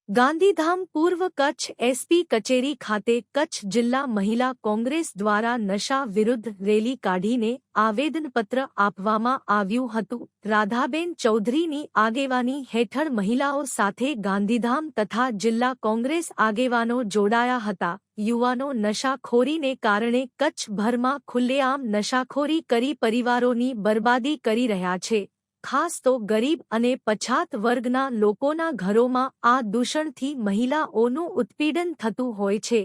ગાંધીધામ પૂર્વ કચ્છ એસપી કચેરી ખાતે કચ્છ જિલ્લા મહિલા કોંગ્રેસ દ્વારા નશા વિરુદ્ધ રેલી કાઢીને આવેદનપત્ર આપવામાં આવ્યું હતું। રાધાબેન ચૌધરીની આગેવાની હેઠળ મહિલાઓ સાથે ગાંધીધામ તથા જિલ્લા કોંગ્રેસ આગેવાનો જોડાયા હતા। યુવાનો નશાખોરીને કારણે કચ્છભરમાં ખુલ્લેઆમ નશાખોરી કરી પરિવારોની બરબાદી કરી રહ્યા છે। ખાસ તો ગરીબ અને પછાત વર્ગના લોકોના ઘરોમાં આ દૂષણથી મહિલાઓનું ઉત્પીડન થતું હોય છે।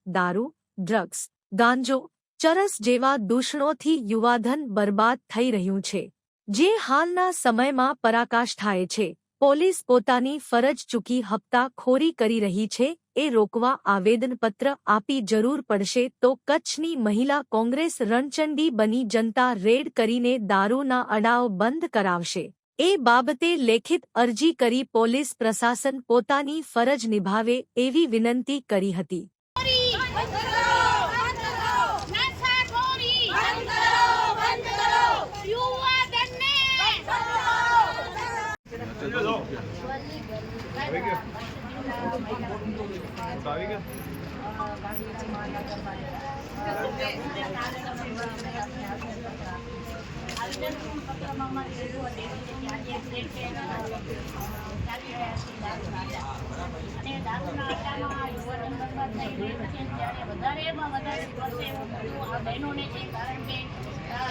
દારૂ, ડ્રગ્સ, ગાંજો, ચરસ જેવા દૂષણોથી યુવાધન બરબાદ થઈ રહ્યું છે, જે હાલના સમયમાં પરાકાષ્ઠાએ છે। પોલીસ પોતાની ફરજ ચૂકી હપ્તાખોરી કરી રહી છે, એ રોકવા આવેદનપત્ર આપી જરૂર પડશે તો કચ્છની મહિલા કોંગ્રેસ રણચંડી બની જનતા રેડ કરીને દારૂના અડાઓ બંધ કરાવશે। એ બાબતે લેખિત અરજી કરી પોલીસ પ્રશાસન પોતાની ફરજ નિભાવે એવી વિનંતી કરી હતી।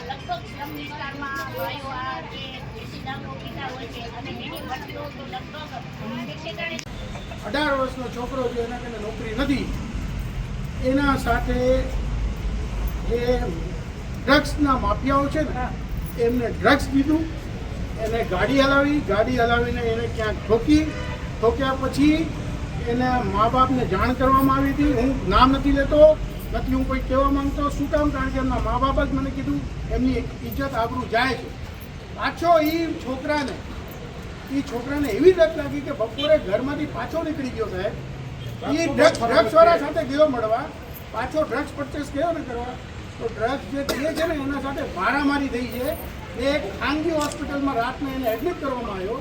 લગભગ શ્રમ વિસ્તારમાં ભાઈઓ આ જે દેશી દારૂ પીતા હોય છે અને એની વસ્તુઓ તો લગભગ 18 વર્ષનો છોકરો જો એના કને નોકરી નથી, એના સાથે જે ડ્રગ્સના માફિયાઓ છે ને એમને ડ્રગ્સ દીધું, એને ગાડી હલાવીને એને ક્યાંક ઠોક્યા પછી એના મા બાપને જાણ કરવામાં આવી હતી। હું નામ નથી લેતો, નથી હું કોઈ કહેવા માંગતો, શું કામ? કારણ કે એમના મા બાપ જ મને કીધું એમની ઇજ્જત આબરૂ જાય છે। પાછો એ છોકરાને એવી લત લાગી કે બપોરે ઘરમાંથી પાછો નીકળી ગયો સાહેબ। એ ડ્રગ્સવાળા સાથે ગયો મળવા, પાછો ડ્રગ્સ પરચેસ ગયો ને કરવા, તો ડ્રગ્સ જે દે છે ને એના સાથે મારામારી થઈ છે। એક ખાનગી હોસ્પિટલમાં રાતને એને એડમિટ કરવામાં આવ્યો,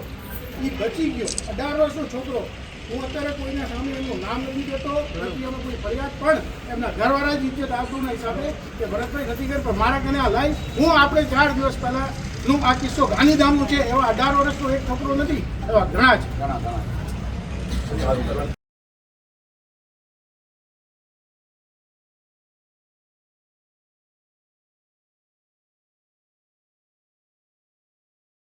એ બચી ગયો। 18 વર્ષનો છોકરો। હું અત્યારે કોઈના સામે એનું નામ નથી દેતો, નથી એમાં કોઈ ફરિયાદ, પણ એમના ઘરવાળા જ ઇજ્જત આબરૂના હિસાબે કે ભરતભાઈ નથી કરી, પણ મારા કને આ લાઈ હું આપણે 4 દિવસ પહેલાંનું આ કિસ્સો ગાંધીધામનું છે। એવા 18 વર્ષનો એક છોકરો નથી, એવા ઘણા છે।